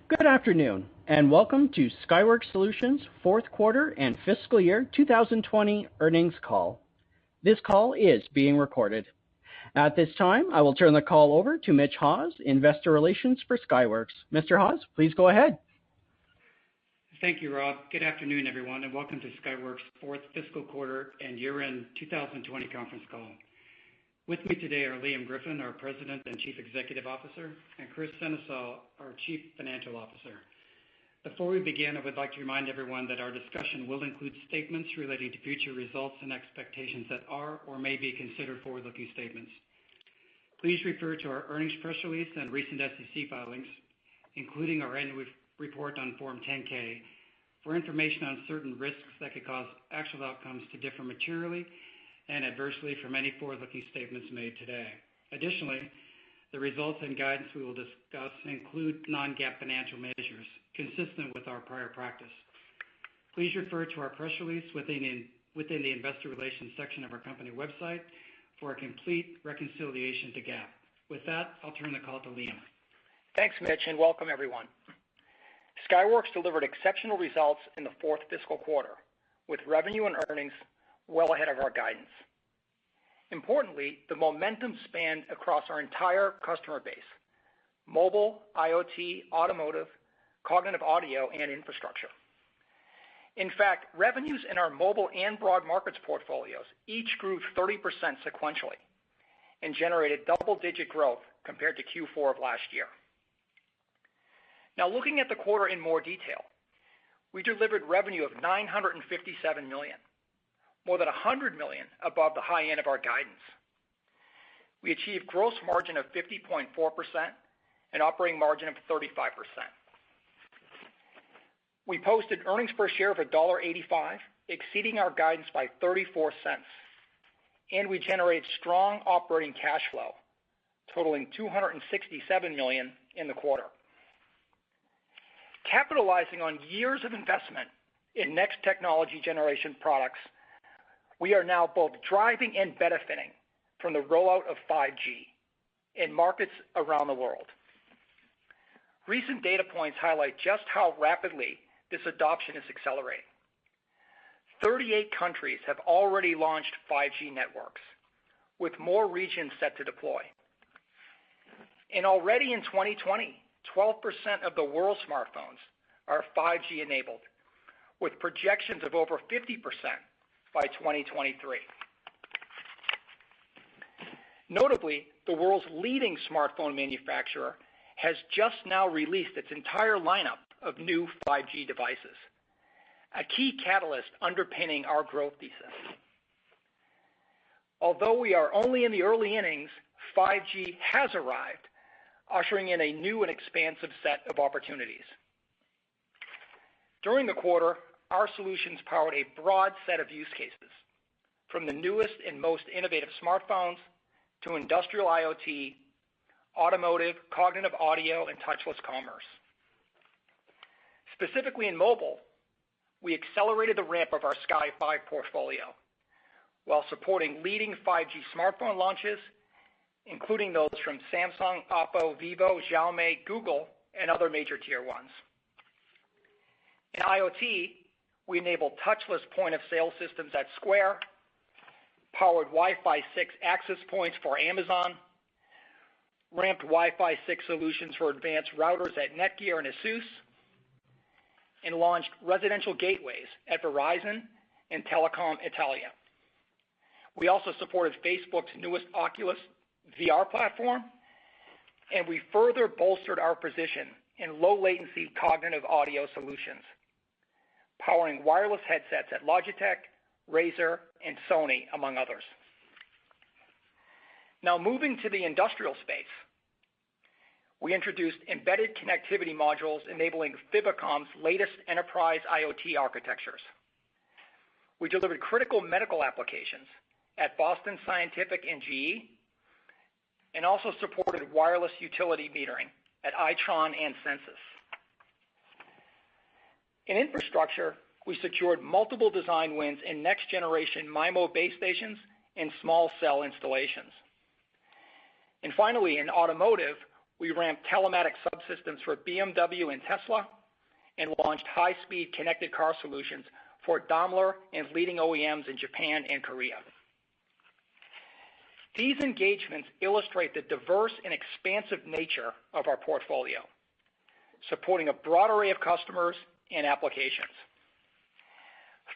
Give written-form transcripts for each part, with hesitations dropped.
Good afternoon, and welcome to Skyworks Solutions' fourth quarter and fiscal year 2020 earnings call. This call is being recorded. At this time, I will turn the call over to Mitch Haws, Investor Relations for Skyworks. Mr. Haws, please go ahead. Thank you, Rob. Good afternoon, everyone, and welcome to Skyworks' fourth fiscal quarter and year-end 2020 conference call. With me today are Liam Griffin, our President and Chief Executive Officer, and Kris Sennesael, our Chief Financial Officer. Before we begin, I would like to remind everyone that our discussion will include statements relating to future results and expectations that are or may be considered forward-looking statements. Please refer to our earnings press release and recent SEC filings, including our annual report on Form 10-K, for information on certain risks that could cause actual outcomes to differ materially and adversely from any forward-looking statements made today. Additionally, the results and guidance we will discuss include non-GAAP financial measures consistent with our prior practice. Please refer to our press release within the Investor Relations section of our company website for a complete reconciliation to GAAP. With that, I'll turn the call to Liam. Thanks, Mitch, and welcome everyone. Skyworks delivered exceptional results in the fourth fiscal quarter, with revenue and earnings well ahead of our guidance. Importantly, the momentum spanned across our entire customer base: mobile, IoT, automotive, cognitive audio, and infrastructure. In fact, revenues in our mobile and broad markets portfolios each grew 30% sequentially and generated double-digit growth compared to Q4 of last year. Now, looking at the quarter in more detail, we delivered revenue of $957 million, more than $100 million above the high end of our guidance. We achieved gross margin of 50.4% and operating margin of 35%. We posted earnings per share of $1.85, exceeding our guidance by 34 cents, and we generated strong operating cash flow, totaling $267 million in the quarter. Capitalizing on years of investment in next technology generation products, we are now both driving and benefiting from the rollout of 5G in markets around the world. Recent data points highlight just how rapidly this adoption is accelerating. 38 countries have already launched 5G networks, with more regions set to deploy. And already in 2020, 12% of the world's smartphones are 5G enabled, with projections of over 50% by 2023. Notably, the world's leading smartphone manufacturer has just now released its entire lineup of new 5G devices, a key catalyst underpinning our growth thesis. Although we are only in the early innings, 5G has arrived, ushering in a new and expansive set of opportunities. During the quarter, our solutions powered a broad set of use cases, from the newest and most innovative smartphones to industrial IoT, automotive, cognitive audio, and touchless commerce. Specifically in mobile, we accelerated the ramp of our Sky 5 portfolio while supporting leading 5G smartphone launches, including those from Samsung, Oppo, Vivo, Xiaomi, Google, and other major tier ones. In IoT, we enabled touchless point-of-sale systems at Square, powered Wi-Fi 6 access points for Amazon, ramped Wi-Fi 6 solutions for advanced routers at Netgear and Asus, and launched residential gateways at Verizon and Telecom Italia. We also supported Facebook's newest Oculus VR platform, and we further bolstered our position in low-latency cognitive audio solutions, powering wireless headsets at Logitech, Razer, and Sony, among others. Now moving to the industrial space, we introduced embedded connectivity modules enabling Fibocom's latest enterprise IoT architectures. We delivered critical medical applications at Boston Scientific and GE, and also supported wireless utility metering at Itron and Census. In infrastructure, we secured multiple design wins in next-generation MIMO base stations and small cell installations. And finally, in automotive, we ramped telematic subsystems for BMW and Tesla and launched high-speed connected car solutions for Daimler and leading OEMs in Japan and Korea. These engagements illustrate the diverse and expansive nature of our portfolio, supporting a broad array of customers and applications.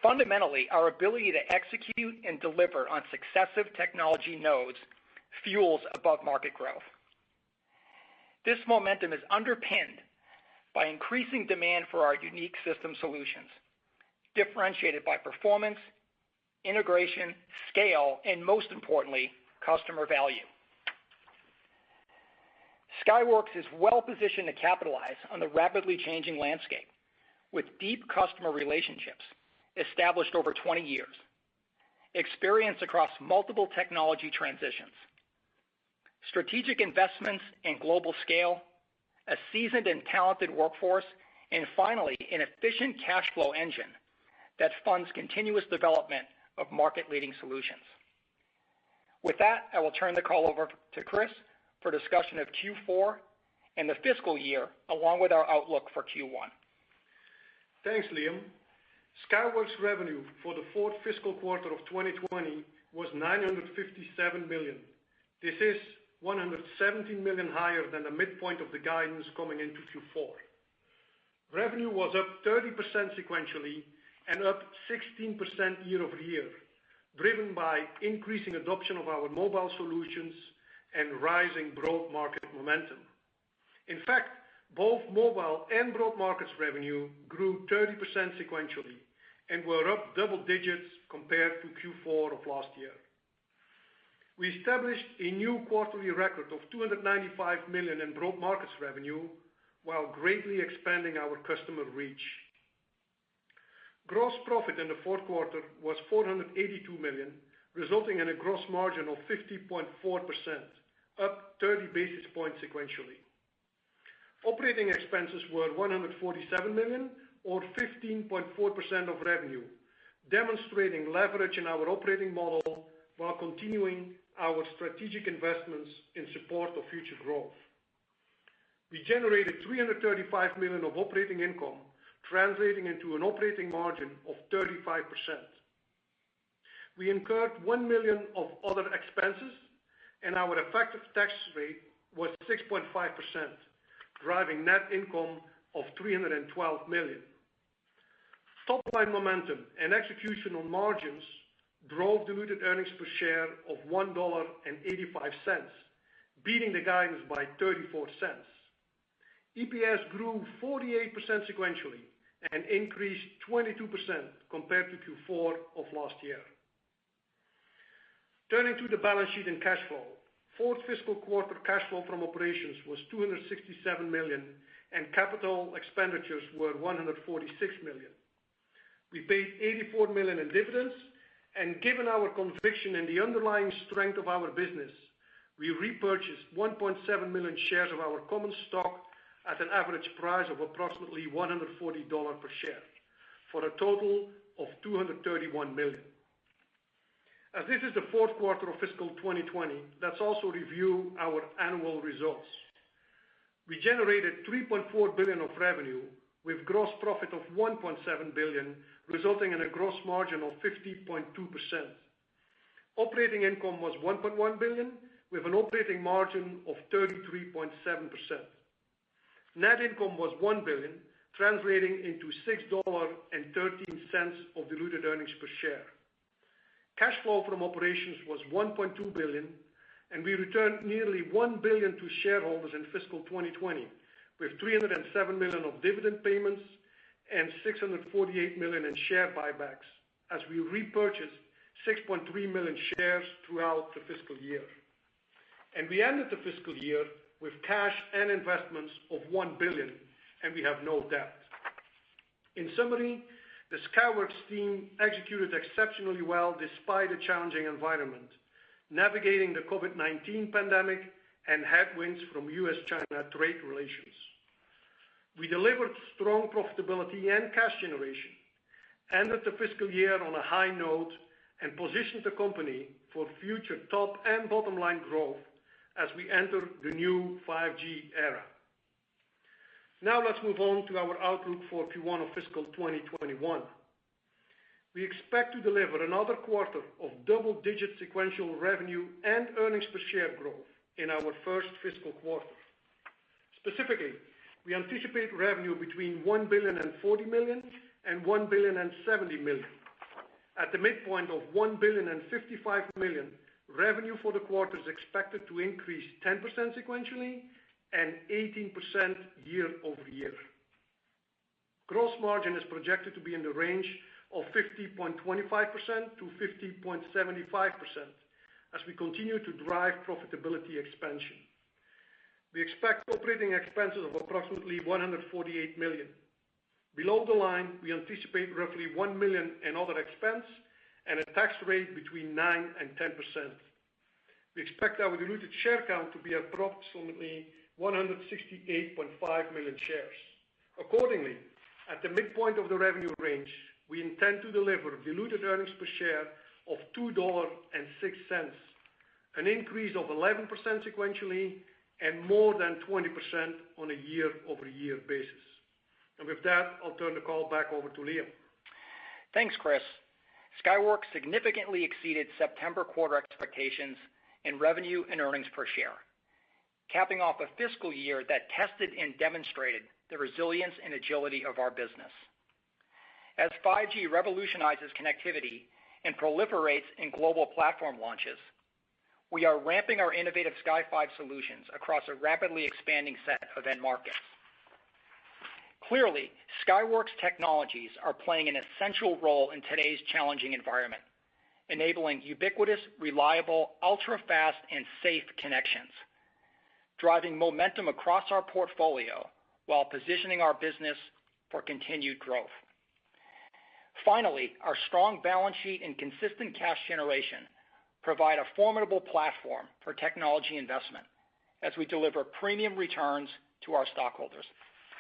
Fundamentally, our ability to execute and deliver on successive technology nodes fuels above-market growth. This momentum is underpinned by increasing demand for our unique system solutions, differentiated by performance, integration, scale, and most importantly, customer value. Skyworks is well positioned to capitalize on the rapidly changing landscape with deep customer relationships established over 20 years, experience across multiple technology transitions, strategic investments and global scale, a seasoned and talented workforce, and finally, an efficient cash flow engine that funds continuous development of market-leading solutions. With that, I will turn the call over to Chris for discussion of Q4 and the fiscal year, along with our outlook for Q1. Thanks, Liam. Skyworks revenue for the fourth fiscal quarter of 2020 was $957 million. This is $117 million higher than the midpoint of the guidance coming into Q4. Revenue was up 30% sequentially and up 16% year over year, driven by increasing adoption of our mobile solutions and rising broad market momentum. In fact, both mobile and broad markets revenue grew 30% sequentially and were up double digits compared to Q4 of last year. We established a new quarterly record of $295 million in broad markets revenue while greatly expanding our customer reach. Gross profit in the fourth quarter was $482 million, resulting in a gross margin of 50.4%, up 30 basis points sequentially. Operating expenses were $147 million, or 15.4% of revenue, demonstrating leverage in our operating model while continuing our strategic investments in support of future growth. We generated $335 million of operating income, translating into an operating margin of 35%. We incurred $1 million of other expenses, and our effective tax rate was 6.5%, driving net income of $312 million. Top-line momentum and execution on margins drove diluted earnings per share of $1.85, beating the guidance by 34 cents. EPS grew 48% sequentially and increased 22% compared to Q4 of last year. Turning to the balance sheet and cash flow, fourth fiscal quarter cash flow from operations was $267 million, and capital expenditures were $146 million. We paid $84 million in dividends, and given our conviction in the underlying strength of our business, we repurchased 1.7 million shares of our common stock at an average price of approximately $140 per share, for a total of $231 million. As this is the fourth quarter of fiscal 2020, let's also review our annual results. We generated $3.4 billion of revenue with gross profit of $1.7 billion, resulting in a gross margin of 50.2%. Operating income was $1.1 billion with an operating margin of 33.7%. Net income was $1 billion, translating into $6.13 of diluted earnings per share. Cash flow from operations was $1.2 billion, and we returned nearly $1 billion to shareholders in fiscal 2020, with $307 million of dividend payments and $648 million in share buybacks, as we repurchased 6.3 million shares throughout the fiscal year. And we ended the fiscal year with cash and investments of $1 billion, and we have no debt. In summary, the Skyworks team executed exceptionally well despite a challenging environment, navigating the COVID-19 pandemic and headwinds from U.S.-China trade relations. We delivered strong profitability and cash generation, ended the fiscal year on a high note, and positioned the company for future top and bottom line growth as we enter the new 5G era. Now let's move on to our outlook for Q1 of fiscal 2021. We expect to deliver another quarter of double-digit sequential revenue and earnings per share growth in our first fiscal quarter. Specifically, we anticipate revenue between $1.04 billion and $1.07 billion. At the midpoint of $1.055 billion, revenue for the quarter is expected to increase 10% sequentially and 18% year-over-year. Gross margin is projected to be in the range of 50.25% to 50.75% as we continue to drive profitability expansion. We expect operating expenses of approximately $148 million. Below the line, we anticipate roughly $1 million in other expense and a tax rate between 9 and 10%. We expect our diluted share count to be approximately 168.5 million shares. Accordingly, at the midpoint of the revenue range, we intend to deliver diluted earnings per share of $2.06, an increase of 11% sequentially and more than 20% on a year-over-year basis. And with that, I'll turn the call back over to Liam. Thanks, Chris. Skyworks significantly exceeded September quarter expectations in revenue and earnings per share, capping off a fiscal year that tested and demonstrated the resilience and agility of our business. As 5G revolutionizes connectivity and proliferates in global platform launches, we are ramping our innovative Sky5 solutions across a rapidly expanding set of end markets. Clearly, Skyworks technologies are playing an essential role in today's challenging environment, enabling ubiquitous, reliable, ultra-fast, and safe connections, driving momentum across our portfolio while positioning our business for continued growth. Finally, our strong balance sheet and consistent cash generation provide a formidable platform for technology investment as we deliver premium returns to our stockholders.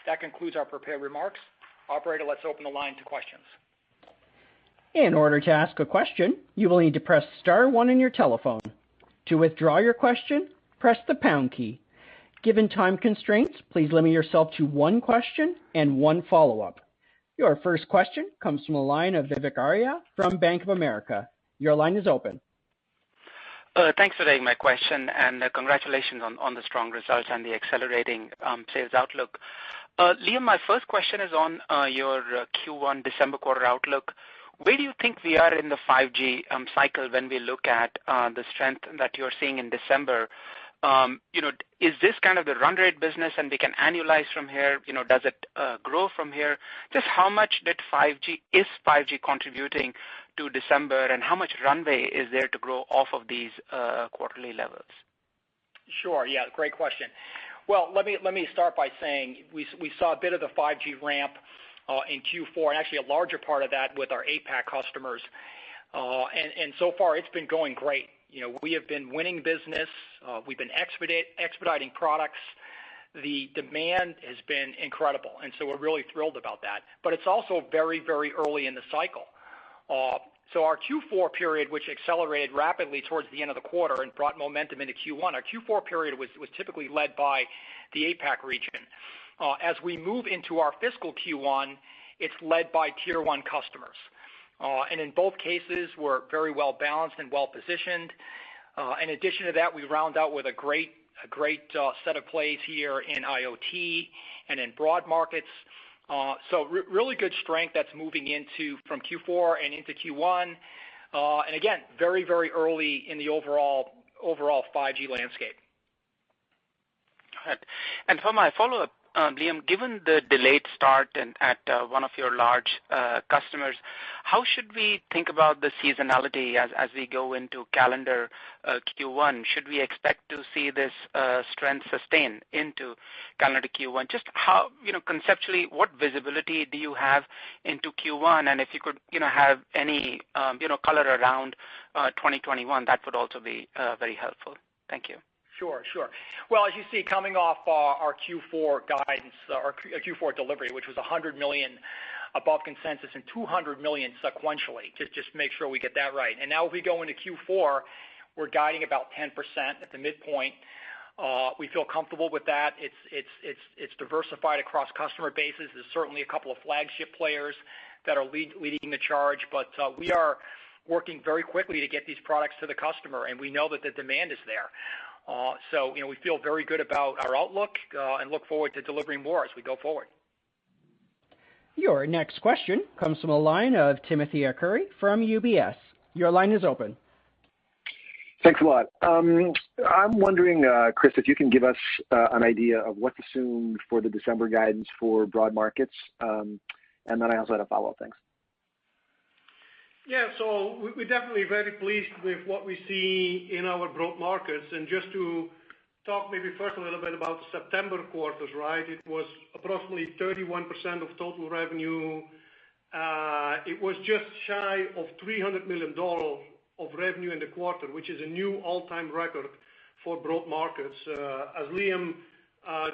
That concludes our prepared remarks. Operator, let's open the line to questions. In order to ask a question, you will need to press star one on your telephone. To withdraw your question, press the pound key. Given time constraints, please limit yourself to one question and one follow-up. Your first question comes from the line of Vivek Arya from Bank of America. Your line is open. Thanks for taking my question, and congratulations on the strong results and the accelerating sales outlook. Liam, my first question is on your Q1 December quarter outlook. Where do you think we are in the 5G cycle when we look at the strength that you're seeing in December? Is this kind of the run rate business and we can annualize from here? Does it grow from here? Just how much is 5G contributing to December, and how much runway is there to grow off of these quarterly levels? Sure. Yeah, great question. Well, let me start by saying we saw a bit of the 5G ramp in Q4, and actually a larger part of that with our APAC customers. And so far, it's been going great. We have been winning business. We've been expediting products. The demand has been incredible, and so we're really thrilled about that. But it's also very, very early in the cycle. So our Q4 period, which accelerated rapidly towards the end of the quarter and brought momentum into Q1, our Q4 period was typically led by the APAC region. As we move into our fiscal Q1, it's led by Tier 1 customers. And in both cases, we're very well balanced and well positioned. In addition to that, we round out with a great set of plays here in IoT and in broad markets. So really good strength that's moving from Q4 and into Q1. And again, very, very early in the overall 5G landscape. Right. And for my follow-up, Liam, given the delayed start at one of your large customers, how should we think about the seasonality as we go into calendar Q1? Should we expect to see this strength sustain into calendar Q1? Just how, conceptually, what visibility do you have into Q1? And if you could, have any, color around 2021, that would also be very helpful. Thank you. Sure. Well, as you see, coming off our Q4 guidance, our Q4 delivery, which was $100 million above consensus and $200 million sequentially, just make sure we get that right. And now if we go into Q4, we're guiding about 10% at the midpoint. We feel comfortable with that. It's diversified across customer bases. There's certainly a couple of flagship players that are leading the charge, but we are working very quickly to get these products to the customer, and we know that the demand is there. So we feel very good about our outlook and look forward to delivering more as we go forward. Your next question comes from a line of Timothy Arcuri from UBS. Your line is open. Thanks a lot. I'm wondering, Chris, if you can give us an idea of what's assumed for the December guidance for broad markets, and then I also had a follow-up. Thanks. Yeah, so we're definitely very pleased with what we see in our broad markets. And just to talk maybe first a little bit about the September quarters, right? It was approximately 31% of total revenue. It was just shy of $300 million of revenue in the quarter, which is a new all-time record for broad markets. As Liam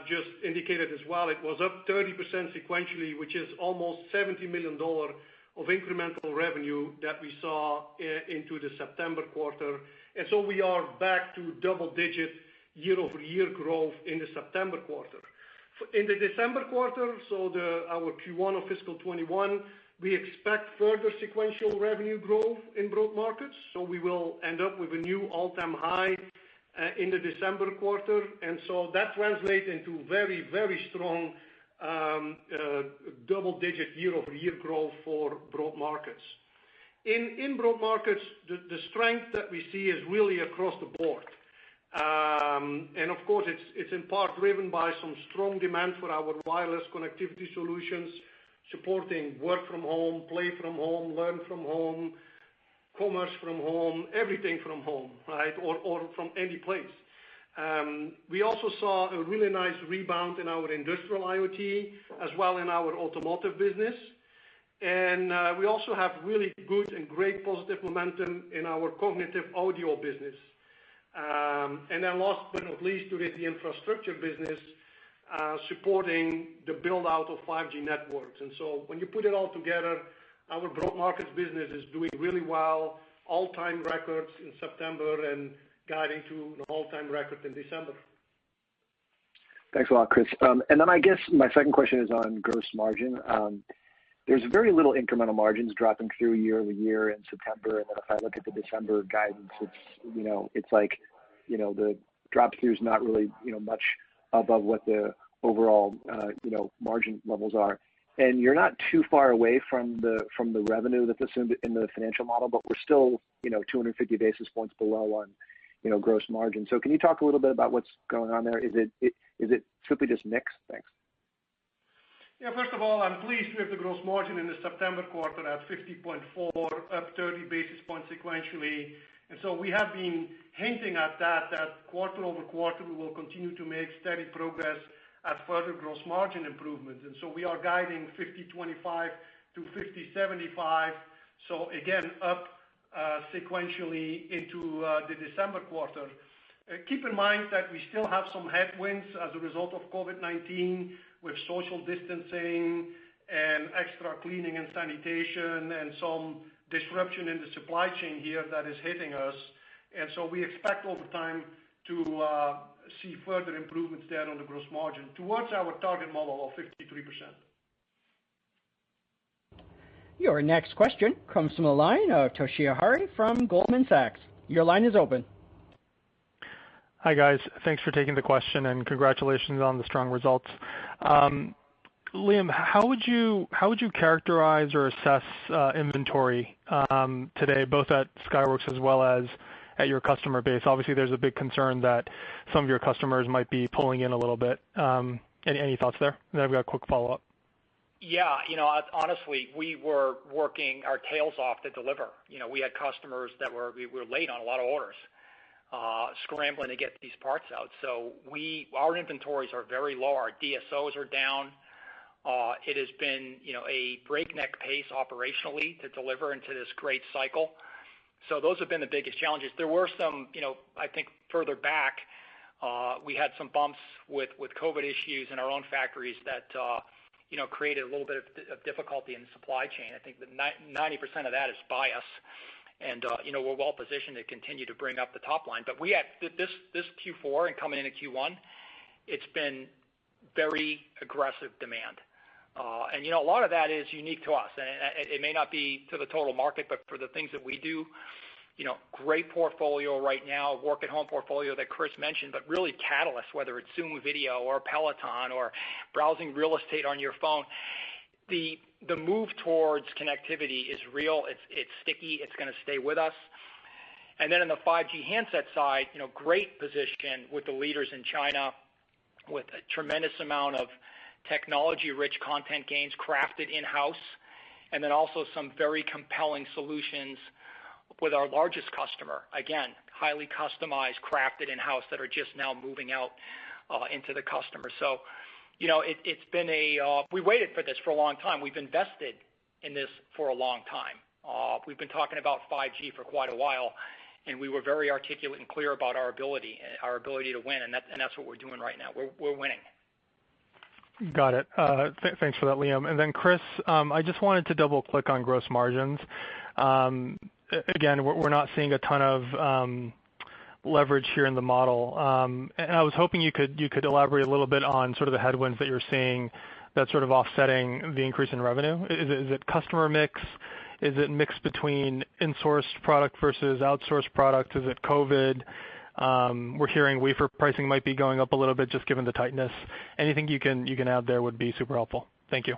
just indicated as well, it was up 30% sequentially, which is almost $70 million of incremental revenue that we saw into the September quarter. And so we are back to double-digit year-over-year growth in the September quarter. In the December quarter, so our Q1 of fiscal 21, we expect further sequential revenue growth in broad markets. So we will end up with a new all-time high in the December quarter. And so that translates into very, very strong double-digit year-over-year growth for broad markets. In broad markets, the strength that we see is really across the board. And of course, it's in part driven by some strong demand for our wireless connectivity solutions, supporting work from home, play from home, learn from home, commerce from home, everything from home, right, or from any place. We also saw a really nice rebound in our industrial IoT as well in our automotive business. And we also have really good and great positive momentum in our cognitive audio business. And then last but not least, to the infrastructure business, supporting the build-out of 5G networks. And so when you put it all together, our broad markets business is doing really well, all-time records in September and guiding to an all-time record in December. Thanks a lot, Chris. And then I guess my second question is on gross margin. There's very little incremental margins dropping through year over year in September, and then if I look at the December guidance, it's like the drop through is not really much above what the overall margin levels are. And you're not too far away from the revenue that's assumed in the financial model, but we're still 250 basis points below on gross margin. So can you talk a little bit about what's going on there? Is it simply just mix? Thanks. Yeah, first of all, I'm pleased with the gross margin in the September quarter at 50.4, up 30 basis points sequentially. And so we have been hinting at that quarter over quarter we will continue to make steady progress at further gross margin improvements. And so we are guiding 50.25 to 50.75. So again, up sequentially into the December quarter. Keep in mind that we still have some headwinds as a result of COVID-19 with social distancing and extra cleaning and sanitation and some disruption in the supply chain here that is hitting us. And so we expect over time to see further improvements there on the gross margin towards our target model of 53%. Your next question comes from the line of Toshiya Hari from Goldman Sachs. Your line is open. Hi, guys. Thanks for taking the question, and congratulations on the strong results. Liam, how would you characterize or assess inventory today, both at Skyworks as well as at your customer base? Obviously, there's a big concern that some of your customers might be pulling in a little bit. Any thoughts there? And then I've got a quick follow-up. Yeah, honestly, we were working our tails off to deliver. We had customers that we were late on a lot of orders, scrambling to get these parts out. So our inventories are very low. Our DSOs are down. It has been, a breakneck pace operationally to deliver into this great cycle. So those have been the biggest challenges. There were some, I think further back, we had some bumps with COVID issues in our own factories that, created a little bit of difficulty in the supply chain. I think that 90% of that is by us. And we're well positioned to continue to bring up the top line. But we had this Q4 and coming into Q1, it's been very aggressive demand. And a lot of that is unique to us, and it may not be to the total market, but for the things that we do, great portfolio right now, work at home portfolio that Chris mentioned, but really catalyst, whether it's Zoom video or Peloton or browsing real estate on your phone. The move towards connectivity is real. It's sticky. It's going to stay with us. And then in the 5G handset side, great position with the leaders in China, with a tremendous amount of technology-rich content gains crafted in-house, and then also some very compelling solutions with our largest customer. Again, highly customized, crafted in-house that are just now moving out into the customer. So, it's been we waited for this for a long time. We've invested in this for a long time. We've been talking about 5G for quite a while, and we were very articulate and clear about our ability to win, and that's what we're doing right now. We're winning. Got it. Thanks for that, Liam. And then Chris, I just wanted to double click on gross margins. Again, we're not seeing a ton of leverage here in the model. And I was hoping you could elaborate a little bit on sort of the headwinds that you're seeing that's sort of offsetting the increase in revenue. Is it customer mix? Is it mix between in-sourced product versus outsourced product? Is it COVID? We're hearing wafer pricing might be going up a little bit just given the tightness. Anything you can add there would be super helpful. Thank you.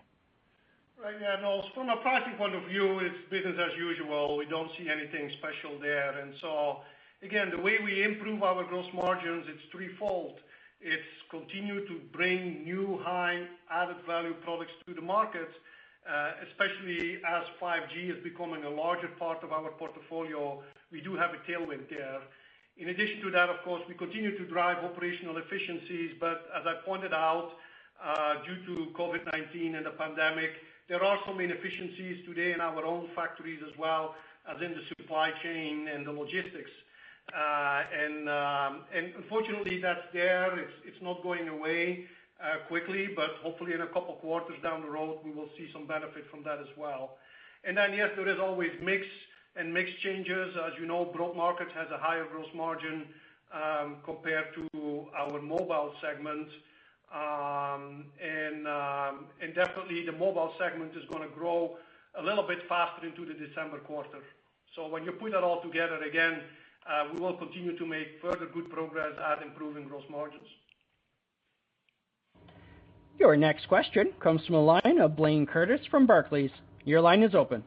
Right, yeah, no, from a pricing point of view, it's business as usual. We don't see anything special there. And so, again, the way we improve our gross margins, it's threefold. It's continue to bring new high added value products to the market, especially as 5G is becoming a larger part of our portfolio. We do have a tailwind there. In addition to that, of course, we continue to drive operational efficiencies, but as I pointed out, due to COVID-19 and the pandemic, there are some inefficiencies today in our own factories as well as in the supply chain and the logistics. And unfortunately, that's there. It's not going away quickly, but hopefully in a couple quarters down the road, we will see some benefit from that as well. And then, yes, there is always mix and mix changes. As you know, broad markets has a higher gross margin compared to our mobile segment. And definitely the mobile segment is going to grow a little bit faster into the December quarter. So when you put that all together again, we will continue to make further good progress at improving gross margins. Your next question comes from a line of Blayne Curtis from Barclays. Your line is open.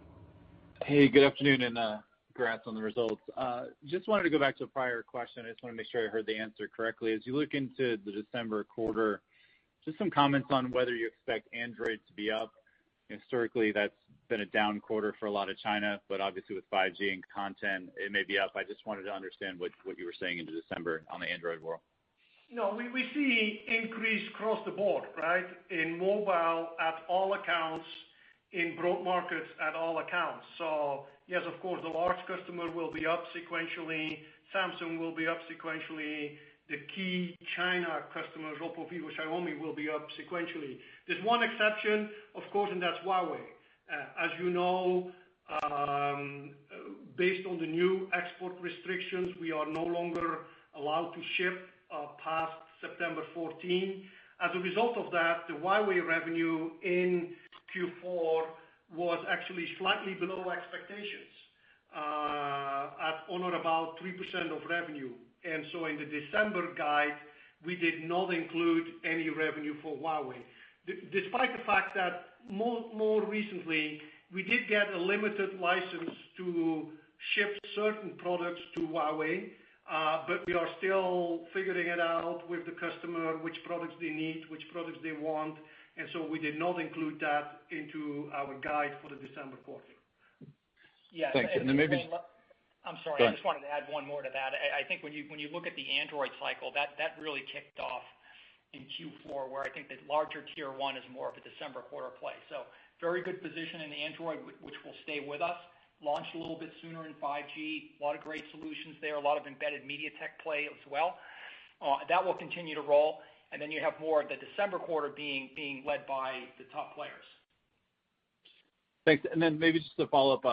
Hey, good afternoon, and congrats on the results. Just wanted to go back to a prior question. I just want to make sure I heard the answer correctly. As you look into the December quarter, just some comments on whether you expect Android to be up. Historically, that's been a down quarter for a lot of China, but obviously with 5G and content, it may be up. I just wanted to understand what you were saying into December on the Android world. No, we see increase across the board, right? In mobile at all accounts, in broad markets at all accounts. So yes, of course, the large customer will be up sequentially. Samsung will be up sequentially. The key China customers, Oppo, Vivo, Xiaomi, will be up sequentially. There's one exception, of course, and that's Huawei. As you know, based on the new export restrictions, we are no longer allowed to ship past September 14. As a result of that, the Huawei revenue in Q4 was actually slightly below expectations, on or about 3% of revenue. And so in the December guide, we did not include any revenue for Huawei. Despite the fact that more recently, we did get a limited license to ship certain products to Huawei, but we are still figuring it out with the customer, which products they need, which products they want, and so we did not include that into our guide for the December quarter. Yes, thanks. And then maybe. I'm sorry, I just wanted to add one more to that. I think when you look at the Android cycle, that really kicked off in Q4, where I think the larger tier one is more of a December quarter play. So very good position in the Android, which will stay with us. Launched a little bit sooner in 5G. A lot of great solutions there. A lot of embedded MediaTek play as well. That will continue to roll, and then you have more of the December quarter being led by the top players. Thanks. And then maybe just to follow up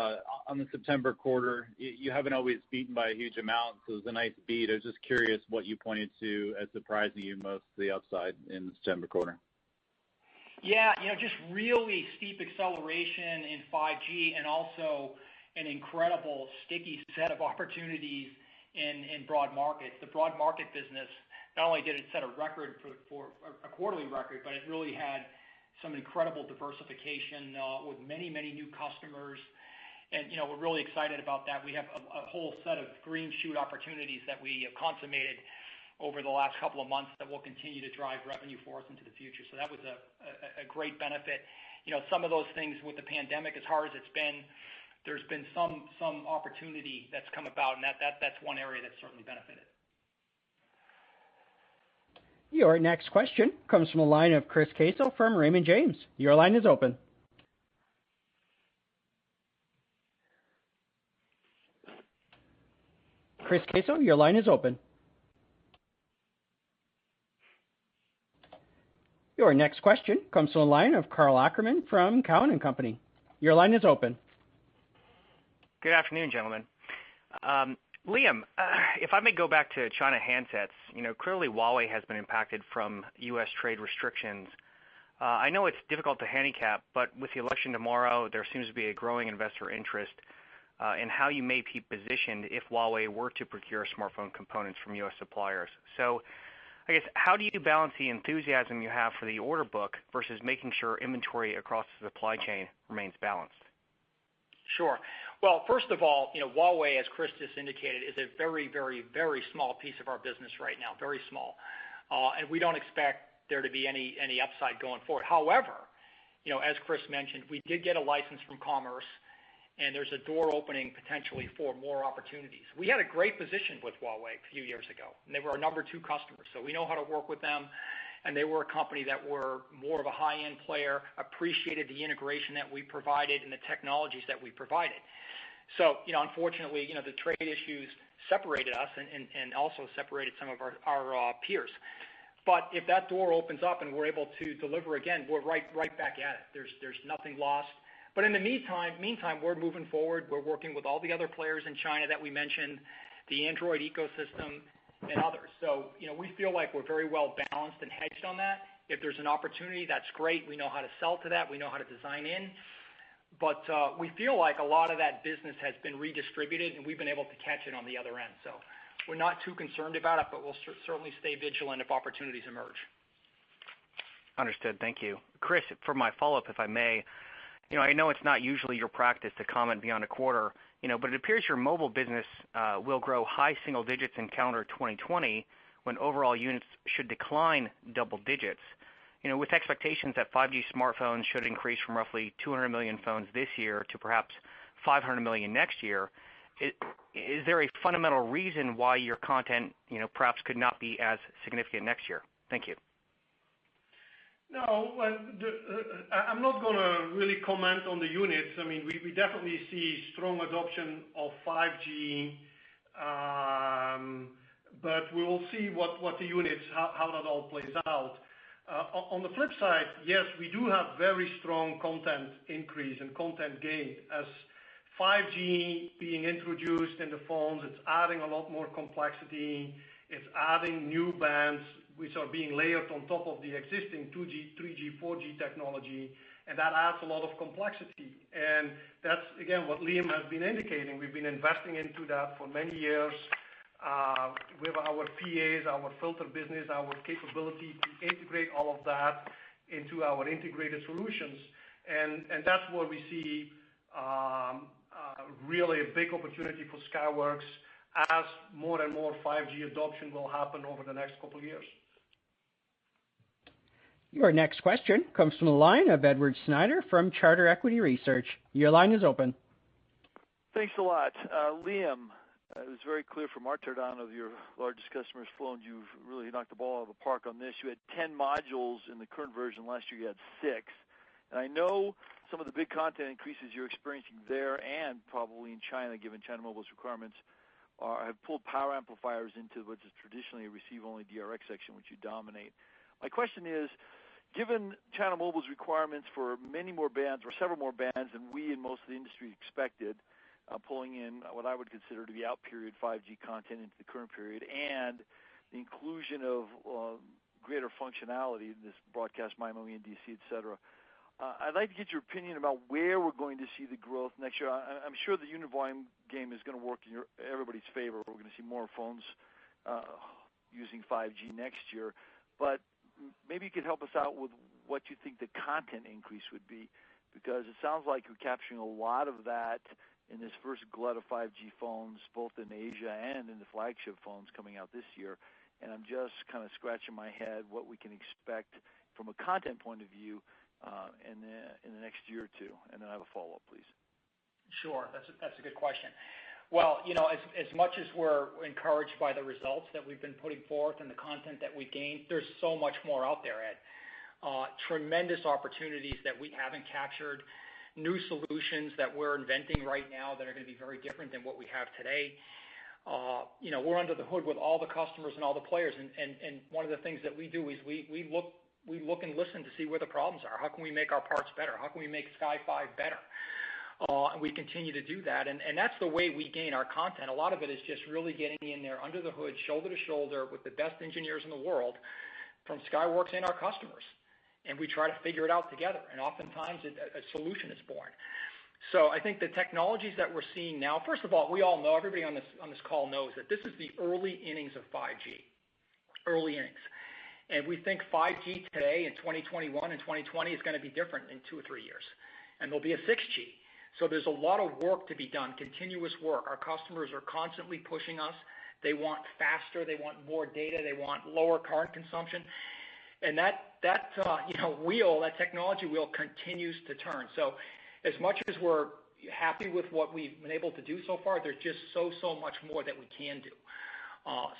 on the September quarter, you haven't always beaten by a huge amount, so it was a nice beat. I was just curious what you pointed to as surprising you most to the upside in the September quarter. Yeah, just really steep acceleration in 5G and also an incredible sticky set of opportunities in broad markets. The broad market business, not only did it set a record for a quarterly record, but it really had some incredible diversification with many, many new customers. And, we're really excited about that. We have a whole set of green shoot opportunities that we have consummated over the last couple of months that will continue to drive revenue for us into the future. So that was a great benefit. Some of those things with the pandemic, as hard as it's been, there's been some opportunity that's come about, and that's one area that's certainly benefited. Your next question comes from the line of Chris Caso from Raymond James. Your line is open. Chris Caso, your line is open. Your next question comes from the line of Karl Ackerman from Cowen and Company. Your line is open. Good afternoon, gentlemen. Liam, if I may go back to China handsets, clearly Huawei has been impacted from U.S. trade restrictions. I know it's difficult to handicap, but with the election tomorrow, there seems to be a growing investor interest in how you may be positioned if Huawei were to procure smartphone components from U.S. suppliers. So I guess, how do you balance the enthusiasm you have for the order book versus making sure inventory across the supply chain remains balanced? Sure. Well, first of all, Huawei, as Chris just indicated, is a very, very, very small piece of our business right now, very small. And we don't expect there to be any upside going forward. However, as Chris mentioned, we did get a license from Commerce, and there's a door opening potentially for more opportunities. We had a great position with Huawei a few years ago, and they were our number 2 customer, so we know how to work with them. And they were a company that were more of a high-end player, appreciated the integration that we provided and the technologies that we provided. So, unfortunately, the trade issues separated us and also separated some of our peers. But if that door opens up and we're able to deliver again, we're right back at it. There's nothing lost. But in the meantime, we're moving forward. We're working with all the other players in China that we mentioned, the Android ecosystem, and others. So, we feel like we're very well balanced and hedged on that. If there's an opportunity, that's great. We know how to sell to that. We know how to design in. But we feel like a lot of that business has been redistributed, and we've been able to catch it on the other end. So we're not too concerned about it, but we'll certainly stay vigilant if opportunities emerge. Understood. Thank you. Chris, for my follow-up, if I may, I know it's not usually your practice to comment beyond a quarter, but it appears your mobile business will grow high single digits in calendar 2020 when overall units should decline double digits. With expectations that 5G smartphones should increase from roughly 200 million phones this year to perhaps 500 million next year, is there a fundamental reason why your content, perhaps could not be as significant next year? Thank you. No, I'm not going to really comment on the units. I mean, we definitely see strong adoption of 5G, but we will see what the units, how that all plays out. On the flip side, yes, we do have very strong content increase and content gain. As 5G being introduced in the phones, it's adding a lot more complexity. It's adding new bands which are being layered on top of the existing 2G, 3G, 4G technology, and that adds a lot of complexity. And that's, again, what Liam has been indicating. We've been investing into that for many years with our PAs, our filter business, our capability to integrate all of that into our integrated solutions. And that's where we see really a big opportunity for Skyworks as more and more 5G adoption will happen over the next couple of years. Your next question comes from the line of Edward Snyder from Charter Equity Research. Your line is open. Thanks a lot. Liam, it was very clear from our teardown of your largest customers' phones, you've really knocked the ball out of the park on this. You had 10 modules in the current version. Last year you had 6. And I know some of the big content increases you're experiencing there and probably in China, given China Mobile's requirements, have pulled power amplifiers into what is traditionally a receive-only DRX section, which you dominate. My question is, Given China Mobile's requirements for many more bands or several more bands than we and most of the industry expected, pulling in what I would consider to be out period 5G content into the current period, and the inclusion of greater functionality, this broadcast MIMO, ENDC, et cetera. I'd like to get your opinion about where we're going to see the growth next year. I'm sure the unit volume game is going to work in everybody's favor. We're going to see more phones using 5G next year. But maybe you could help us out with what you think the content increase would be, because it sounds like you're capturing a lot of that in this first glut of 5G phones, both in Asia and in the flagship phones coming out this year. And I'm just kind of scratching my head what we can expect from a content point of view in the next year or two. And then I have a follow-up, please. Sure, that's a good question. Well, as much as we're encouraged by the results that we've been putting forth and the content that we've gained, there's so much more out there, Ed. Tremendous opportunities that we haven't captured, new solutions that we're inventing right now that are going to be very different than what we have today. We're under the hood with all the customers and all the players, and one of the things that we do is we look and listen to see where the problems are. How can we make our parts better? How can we make Sky 5 better? And we continue to do that, and that's the way we gain our content. A lot of it is just really getting in there under the hood, shoulder to shoulder with the best engineers in the world from Skyworks and our customers, and we try to figure it out together, and oftentimes a solution is born. So I think the technologies that we're seeing now, first of all, we all know, everybody on this call knows that this is the early innings of 5G, early innings. And we think 5G today in 2021 and 2020 is going to be different in 2 or 3 years, and there'll be a 6G. So there's a lot of work to be done, continuous work. Our customers are constantly pushing us. They want faster, they want more data, they want lower current consumption. And that technology wheel continues to turn. So as much as we're happy with what we've been able to do so far, there's just so much more that we can do.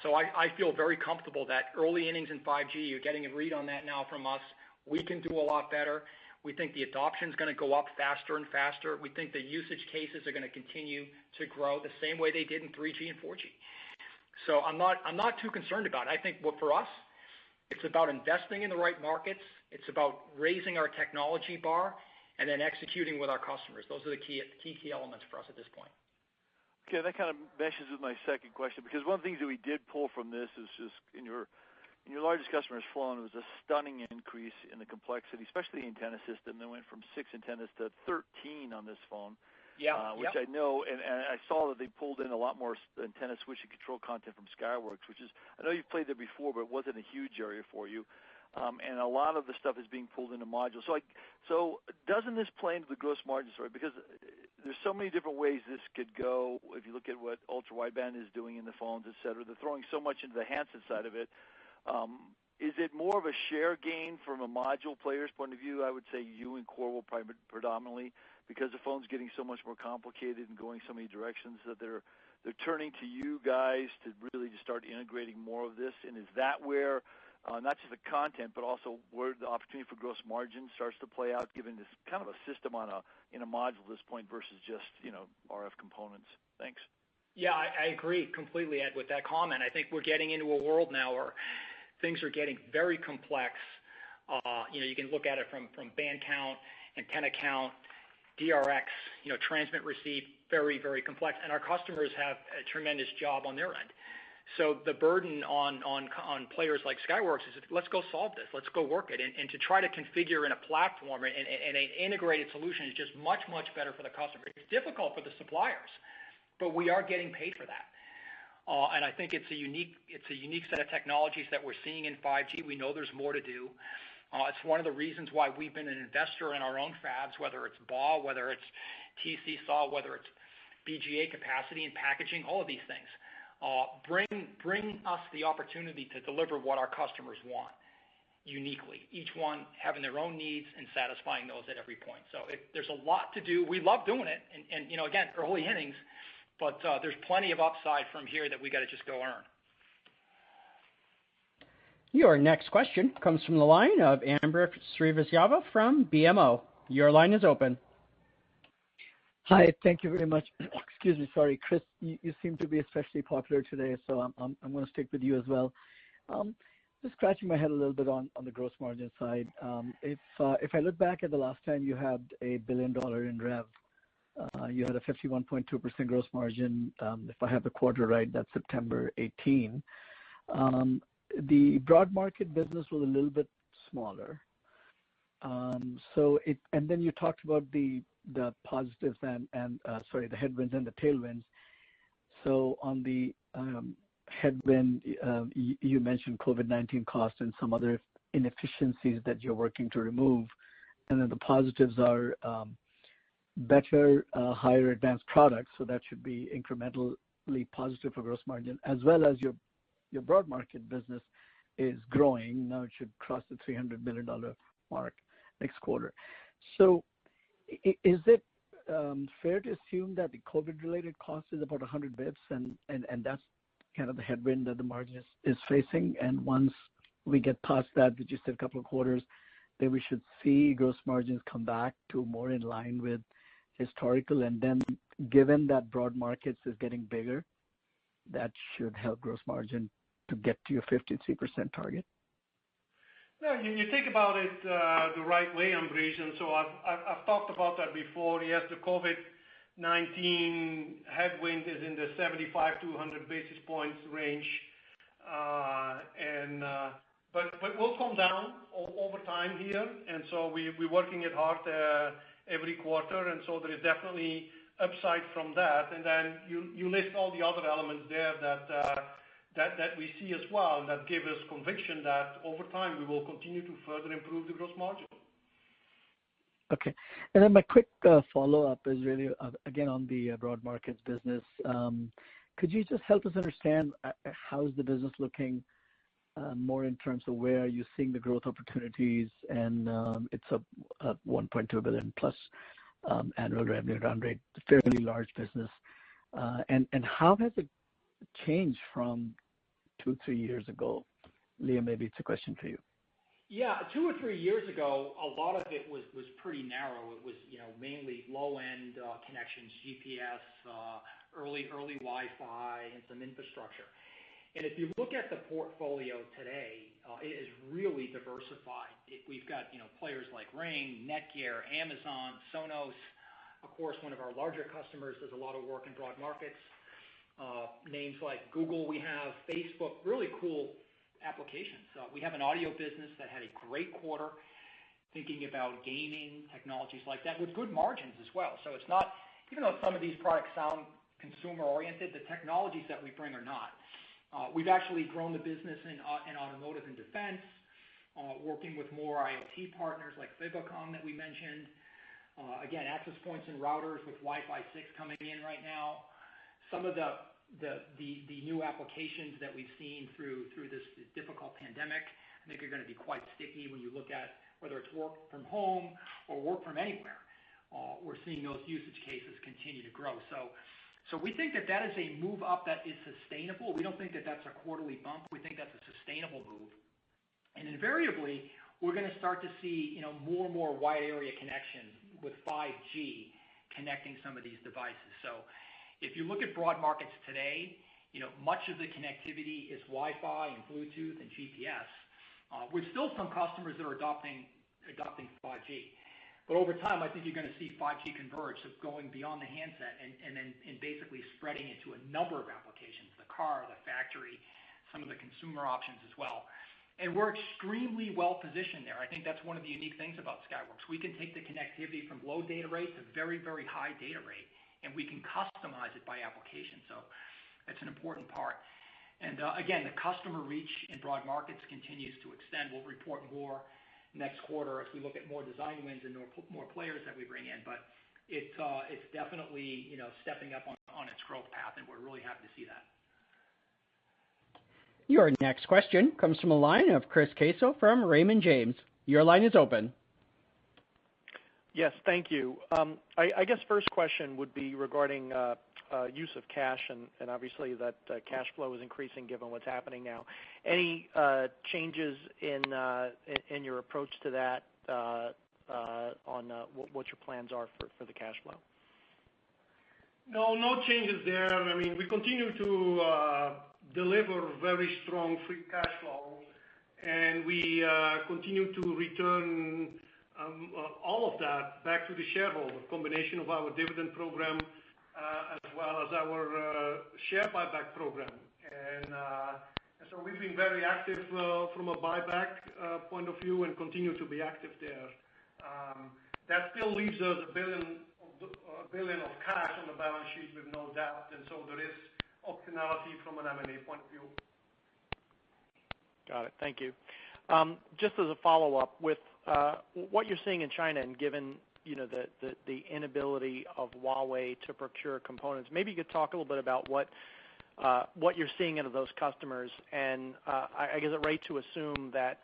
So I feel very comfortable that early innings in 5G, you're getting a read on that now from us. We can do a lot better. We think the adoption is going to go up faster and faster. We think the usage cases are going to continue to grow the same way they did in 3G and 4G. So I'm not too concerned about it. I think for us, it's about investing in the right markets. It's about raising our technology bar and then executing with our customers. Those are the key elements for us at this point. Okay, that kind of meshes with my second question, because one of the things that we did pull from this is just in your largest customer's phone, it was a stunning increase in the complexity, especially the antenna system. They went from 6 antennas to 13 on this phone, which I know, and I saw that they pulled in a lot more antenna switch and control content from Skyworks, which is, I know you've played there before, but it wasn't a huge area for you. And a lot of the stuff is being pulled into modules. So doesn't this play into the gross margin story? Because there's so many different ways this could go. If you look at what ultra-wideband is doing in the phones, et cetera, they're throwing so much into the handset side of it. Is it more of a share gain from a module player's point of view? I would say you and Core will predominantly, because the phone's getting so much more complicated and going so many directions that they're turning to you guys to really just start integrating more of this. And is that where not just the content, but also where the opportunity for gross margin starts to play out, given this kind of a system in a module at this point versus just RF components? Thanks. Yeah, I agree completely, Ed, with that comment. I think we're getting into a world now where things are getting very complex. You can look at it from band count, antenna count, DRX, transmit receive, very, very complex. And our customers have a tremendous job on their end. So the burden on players like Skyworks is, let's go solve this, let's go work it. And to try to configure in a platform and an integrated solution is just much, much better for the customer. It's difficult for the suppliers, but we are getting paid for that. And I think it's a unique set of technologies that we're seeing in 5G. We know there's more to do. It's one of the reasons why we've been an investor in our own fabs, whether it's BAW, whether it's TC SAW, whether it's BGA capacity and packaging, all of these things. Bring us the opportunity to deliver what our customers want uniquely, each one having their own needs and satisfying those at every point. So there's a lot to do. We love doing it, and again, early innings, but there's plenty of upside from here that we got to just go earn. Your next question comes from the line of Ambrish Srivastava from BMO. Your line is open. Hi, thank you very much. Excuse me, sorry, Chris, you seem to be especially popular today, so I'm going to stick with you as well. Just scratching my head a little bit on the gross margin side. If I look back at the last time you had $1 billion in rev, you had a 51.2% gross margin. If I have the quarter right, that's September 18. The broad market business was a little bit smaller. And then you talked about the positives and the headwinds and the tailwinds. So on the headwind, you mentioned COVID-19 costs and some other inefficiencies that you're working to remove. And then the positives are better, higher advanced products, so that should be incrementally positive for gross margin, as well as your broad market business is growing. Now it should cross the $300 million mark next quarter. So is it fair to assume that the COVID-related cost is about 100 basis points, and that's kind of the headwind that the margin is facing? And once we get past that, which you said a couple of quarters, then we should see gross margins come back to more in line with historical. And then given that broad markets is getting bigger, that should help gross margin to get to your 53% target. No, you think about it the right way, Ambrish, and so I've talked about that before. Yes, the COVID-19 headwind is in the 75 to 100 basis points range, but we'll come down over time here, and so we're working it hard every quarter, and so there is definitely upside from that. And then you list all the other elements there that we see as well, and that give us conviction that over time we will continue to further improve the gross margin. Okay. And then my quick follow-up is really, again, on the broad markets business. Could you just help us understand how is the business looking more in terms of where are you seeing the growth opportunities? And it's a $1.2 billion plus annual revenue run rate, fairly large business. And how has it changed from 2-3 years ago? Liam, maybe it's a question for you. Yeah, 2 or 3 years ago, a lot of it was pretty narrow. It was mainly low-end connections, GPS, early Wi-Fi, and some infrastructure. And if you look at the portfolio today, it is really diversified. We've got players like Ring, Netgear, Amazon, Sonos. Of course, one of our larger customers does a lot of work in broad markets. Names like Google, we have Facebook, really cool applications. We have an audio business that had a great quarter, thinking about gaming, technologies like that, with good margins as well. So it's not, even though some of these products sound consumer-oriented, the technologies that we bring are not. We've actually grown the business in automotive and defense, working with more IoT partners like SWKS that we mentioned. Again, access points and routers with Wi-Fi 6 coming in right now. Some of the new applications that we've seen through this difficult pandemic, I think are going to be quite sticky when you look at whether it's work from home or work from anywhere. We're seeing those usage cases continue to grow. So we think that is a move up that is sustainable. We don't think that that's a quarterly bump. We think that's a sustainable move. And invariably, we're going to start to see more and more wide area connections with 5G connecting some of these devices. So if you look at broad markets today, much of the connectivity is Wi-Fi and Bluetooth and GPS, with still some customers that are adopting 5G. But over time, I think you're going to see 5G converge, so going beyond the handset and basically spreading it to a number of applications, the car, the factory, some of the consumer options as well. And we're extremely well positioned there. I think that's one of the unique things about Skyworks. We can take the connectivity from low data rate to very, very high data rate, and we can customize it by application. So that's an important part. And again, the customer reach in broad markets continues to extend. We'll report more next quarter as we look at more design wins and more players that we bring in. But it's definitely stepping up on its growth path, and we're really happy to see that. Your next question comes from a line of Chris Caso from Raymond James. Your line is open. Yes, thank you. I guess first question would be regarding use of cash, and obviously that cash flow is increasing given what's happening now. Any changes in your approach to that on what your plans are for the cash flow? No changes there. I mean, we continue to deliver very strong free cash flow, and we continue to return all of that back to the shareholder, combination of our dividend program as well as our share buyback program. And so we've been very active from a buyback point of view and continue to be active there. That still leaves us $1 billion of cash on the balance sheet with no debt, and so there is optionality from an M&A point of view. Got it. Thank you. Just as a follow-up, with what you're seeing in China and given the inability of Huawei to procure components, maybe you could talk a little bit about what you're seeing out of those customers, and I guess it's right to assume that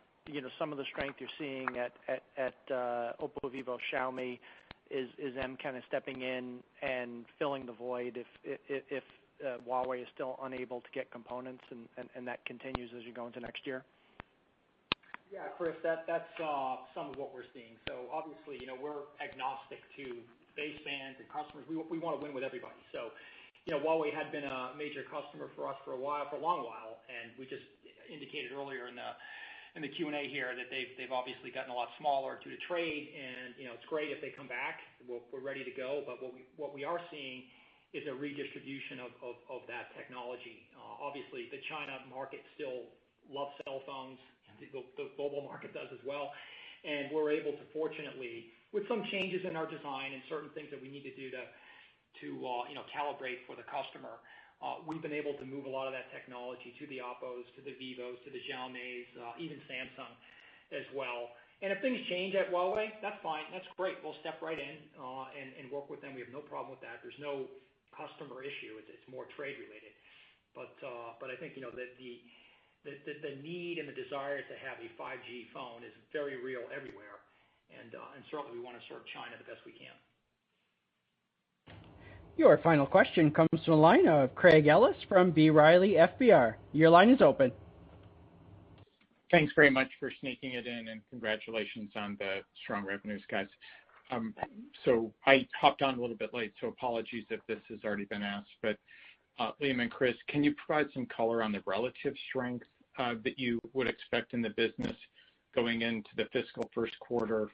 some of the strength you're seeing at Oppo, Vivo, Xiaomi is them kind of stepping in and filling the void if Huawei is still unable to get components, and that continues as you go into next year? Yeah, Chris, that's some of what we're seeing. So obviously, we're agnostic to basebands and customers. We want to win with everybody. So, Huawei had been a major customer for us for a long while, and we just indicated earlier in the Q&A here that they've obviously gotten a lot smaller due to trade, and it's great if they come back. We're ready to go, but what we are seeing is a redistribution of that technology. Obviously, the China market still loves cell phones, and the global market does as well, and we're able to, fortunately, with some changes in our design and certain things that we need to do to calibrate for the customer, we've been able to move a lot of that technology to the Oppos, to the Vivos, to the Xiaomis, even Samsung as well. And if things change at Huawei, that's fine. That's great. We'll step right in and work with them. We have no problem with that. There's no customer issue. It's more trade related. But I think the need and the desire to have a 5G phone is very real everywhere, and certainly we want to serve China the best we can. Your final question comes from the line of Craig Ellis from B. Riley FBR. Your line is open. Thanks very much for sneaking it in, and congratulations on the strong revenues, guys. So I hopped on a little bit late, so apologies if this has already been asked. But Liam and Chris, can you provide some color on the relative strength that you would expect in the business going into the fiscal first quarter?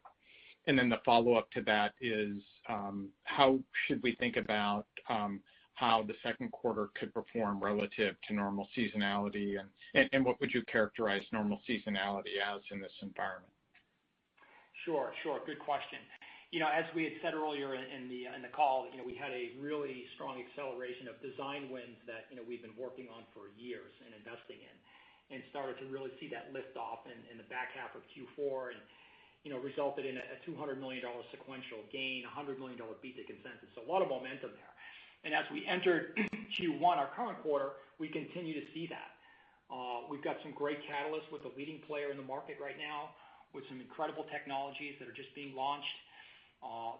And then the follow-up to that is how should we think about how the second quarter could perform relative to normal seasonality, and what would you characterize normal seasonality as in this environment? Sure. Good question. As we had said earlier in the call, we had a really strong acceleration of design wins that we've been working on for years and investing in, and started to really see that lift off in the back half of Q4, and resulted in a $200 million sequential gain, $100 million beat to consensus. So a lot of momentum there. And as we entered Q1, our current quarter, we continue to see that. We've got some great catalysts with the leading player in the market right now, with some incredible technologies that are just being launched.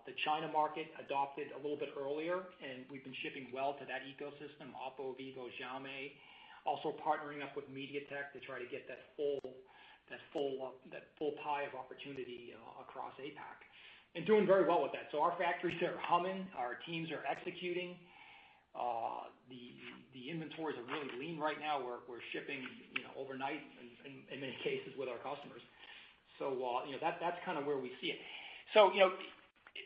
The China market adopted a little bit earlier, and we've been shipping well to that ecosystem, Oppo, Vivo, Xiaomi. Also partnering up with MediaTek to try to get that full pie of opportunity across APAC, and doing very well with that. So our factories are humming, our teams are executing. The inventories are really lean right now. We're shipping overnight in many cases with our customers. So that's kind of where we see it. So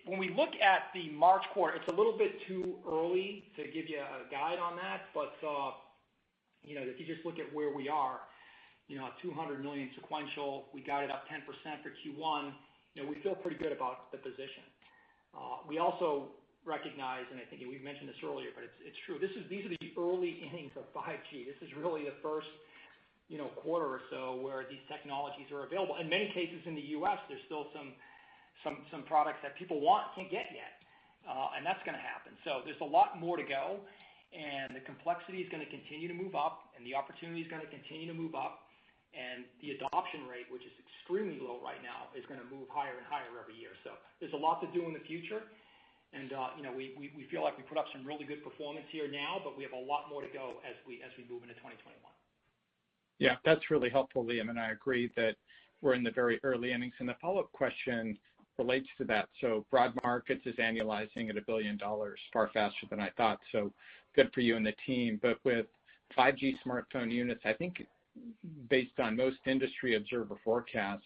when we look at the March quarter, it's a little bit too early to give you a guide on that, but if you just look at where we are, $200 million sequential, we got it up 10% for Q1. We feel pretty good about the position. We also recognize, and I think we've mentioned this earlier, but it's true. These are the early innings of 5G. This is really the first quarter or so where these technologies are available. In many cases in the U.S., there's still some products that people can't get yet, and that's going to happen. So there's a lot more to go, and the complexity is going to continue to move up, and the opportunity is going to continue to move up, and the adoption rate, which is extremely low right now, is going to move higher and higher every year. So there's a lot to do in the future, and we feel like we put up some really good performance here now, but we have a lot more to go as we move into 2021. Yeah, that's really helpful, Liam, and I agree that we're in the very early innings. And the follow-up question relates to that. So Broad Markets is annualizing at $1 billion, far faster than I thought. So good for you and the team. But with 5G smartphone units, I think based on most industry observer forecasts,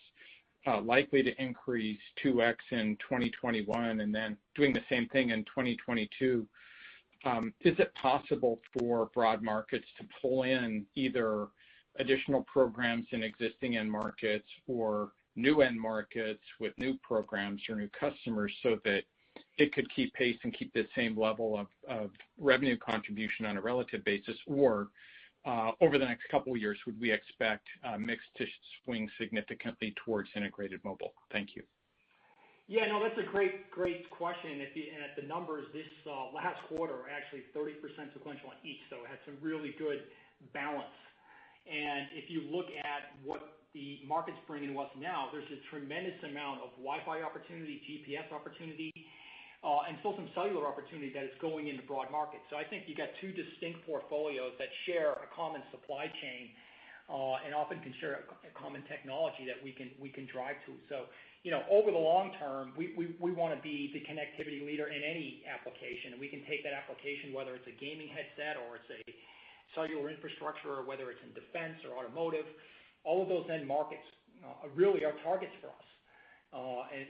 likely to increase 2x in 2021 and then doing the same thing in 2022. Is it possible for broad markets to pull in either additional programs in existing end markets or new end markets with new programs or new customers so that it could keep pace and keep the same level of revenue contribution on a relative basis? Or over the next couple of years, would we expect mix to swing significantly towards integrated mobile? Thank you. Yeah, no, that's a great question. And at the numbers this last quarter, actually 30% sequential on each, so it had some really good balance. And if you look at what the market's bringing to us now, there's a tremendous amount of Wi-Fi opportunity, GPS opportunity, and still some cellular opportunity that is going into broad markets. So I think you got two distinct portfolios that share a common supply chain and often can share a common technology that we can drive to. So, over the long term, we want to be the connectivity leader in any application. And we can take that application, whether it's a gaming headset or it's a cellular infrastructure or whether it's in defense or automotive. All of those end markets really are targets for us.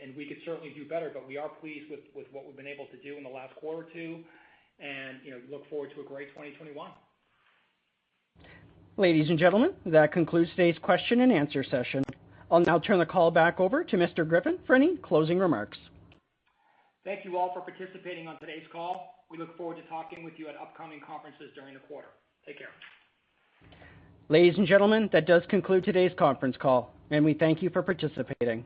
And we could certainly do better, but we are pleased with what we've been able to do in the last quarter or two, and look forward to a great 2021. Ladies and gentlemen, that concludes today's question and answer session. I'll now turn the call back over to Mr. Griffin for any closing remarks. Thank you all for participating on today's call. We look forward to talking with you at upcoming conferences during the quarter. Take care. Ladies and gentlemen, that does conclude today's conference call, and we thank you for participating.